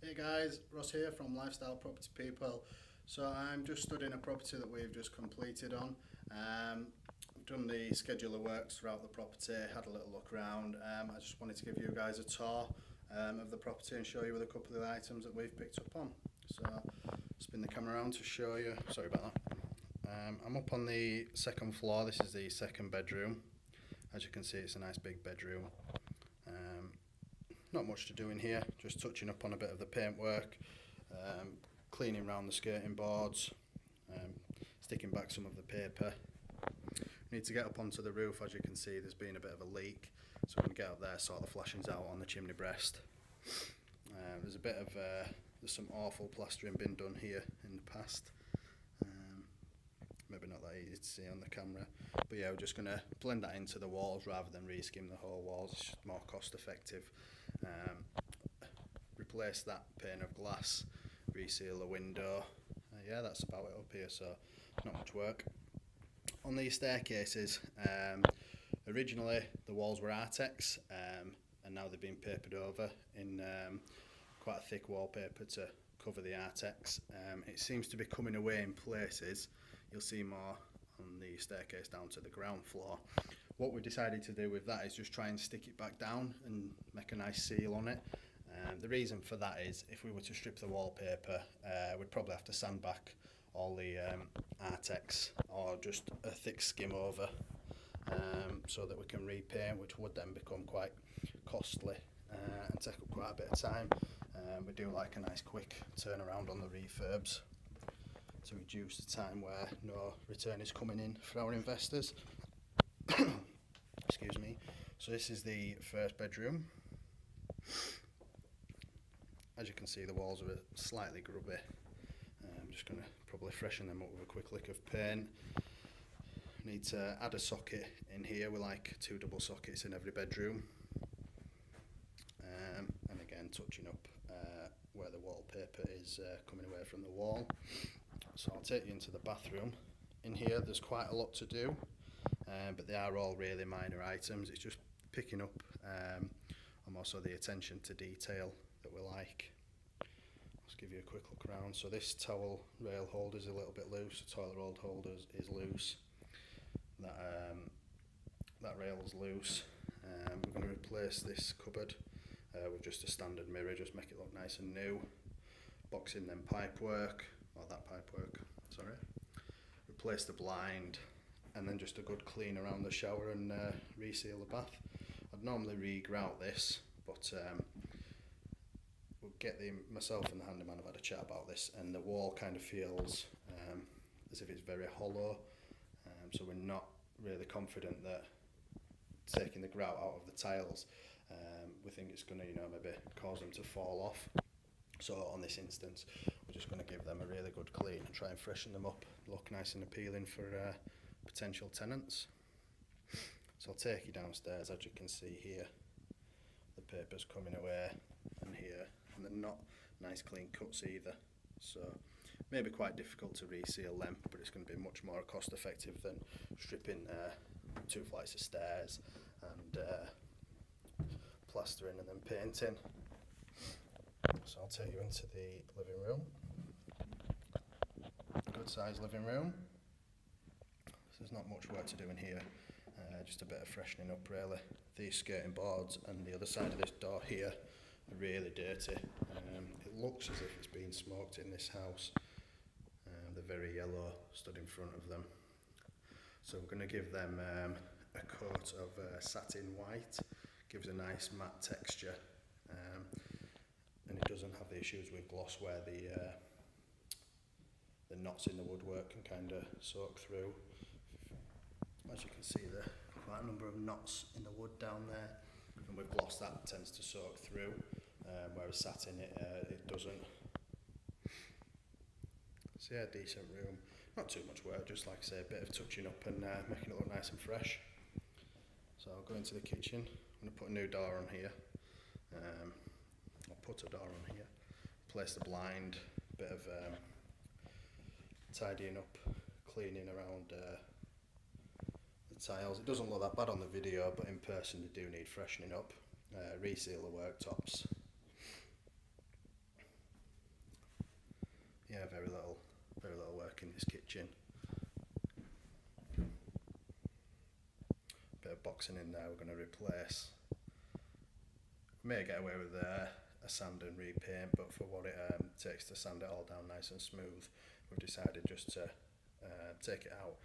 Hey guys, Ross here from Lifestyle Property People. So I'm just studying a property that we've just completed on. I've done the schedule of works throughout the property, had a little look around. I just wanted to give you guys a tour of the property and show you with a couple of the items that we've picked up on. So spin the camera around to show you. Sorry about that. I'm up on the second floor. This is the second bedroom. As you can see, it's a nice big bedroom. Not much to do in here, just touching up on a bit of the paintwork, cleaning around the skirting boards, sticking back some of the paper. Need to get up onto the roof. As you can see, there's been a bit of a leak, so I'm going to get up there, sort the flashings out on the chimney breast. There's a bit of there's some awful plastering been done here in the past. Maybe not that easy to see on the camera, but yeah, we're just going to blend that into the walls rather than reskim the whole walls. It's just more cost effective. Replace that pane of glass, reseal the window. Yeah, that's about it up here, so not much work. On these staircases, originally the walls were Artex, and now they've been papered over in quite a thick wallpaper to cover the Artex. It seems to be coming away in places. You'll see more on the staircase down to the ground floor. What we decided to do with that is just try and stick it back down and make a nice seal on it. The reason for that is if we were to strip the wallpaper, we'd probably have to sand back all the Artex or just a thick skim over, so that we can repaint, which would then become quite costly and take up quite a bit of time. We do like a nice quick turnaround on the refurbs to reduce the time where no return is coming in for our investors. Excuse me. So this is the first bedroom. As you can see, the walls are slightly grubby. I'm just going to probably freshen them up with a quick lick of paint. Need to add a socket in here. We like 2 double sockets in every bedroom. And again, touching up where the wallpaper is coming away from the wall. So I'll take you into the bathroom. In here there's quite a lot to do, but they are all really minor items. It's just picking up and also the attention to detail that we like. Let's give you a quick look around. So this towel rail holder is a little bit loose, the toilet roll holder is loose, that rail is loose. We're going to replace this cupboard with just a standard mirror, just make it look nice and new. Box in them pipework, or that pipework, sorry. Replace the blind, and then just a good clean around the shower and reseal the bath. I'd normally re-grout this, but we'll get myself and the handyman have had a chat about this, and the wall kind of feels as if it's very hollow, so we're not really confident that taking the grout out of the tiles, we think it's going to, maybe cause them to fall off. So on this instance, we're just going to give them a really good clean and try and freshen them up, look nice and appealing for potential tenants. So I'll take you downstairs. As you can see here, the paper's coming away, and here, and they're not nice clean cuts either. So maybe quite difficult to reseal them, but it's going to be much more cost effective than stripping 2 flights of stairs and plastering and then painting. So I'll take you into the living room. Good sized living room. So there's not much work to do in here, just a bit of freshening up really. These skirting boards and the other side of this door here are really dirty. It looks as if it's been smoked in this house. They're very yellow, stood in front of them. So we're going to give them a coat of satin white, gives a nice matte texture. And it doesn't have the issues with gloss where the knots in the woodwork can kind of soak through. As you can see, there are quite a number of knots in the wood down there, and with gloss that tends to soak through, whereas satin it doesn't. So yeah, decent room, not too much work, just like I say, a bit of touching up and making it look nice and fresh. So I'll go into the kitchen. I'm going to put a new door on here. I'll put a door on here, place the blind, bit of tidying up, cleaning around the tiles. It doesn't look that bad on the video, but in person they do need freshening up. Reseal the worktops. yeah, very little work in this kitchen. Bit of boxing in there. We're going to replace. We may get away with a sand and repaint, but for what it takes to sand it all down nice and smooth, we've decided just to take it out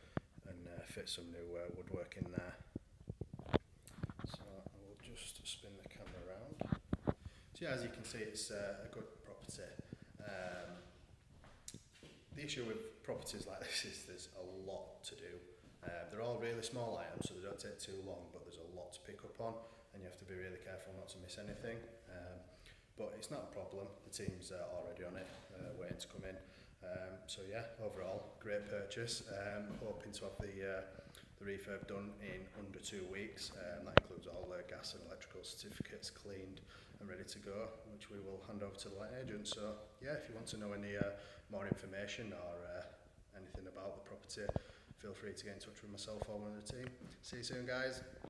and fit some new woodwork in there. So I will just spin the camera around. So yeah, as you can see, it's a good property. The issue with properties like this is there's a lot to do. They're all really small items, so they don't take too long, but there's a lot to pick up on, and you have to be really careful not to miss anything. But it's not a problem. The team's already on it, waiting to come in. So yeah, overall, great purchase. Hoping to have the refurb done in under 2 weeks. That includes all the gas and electrical certificates cleaned and ready to go, which we will hand over to the let agent. So yeah, if you want to know any more information or anything about the property, feel free to get in touch with myself or one of the team. See you soon, guys.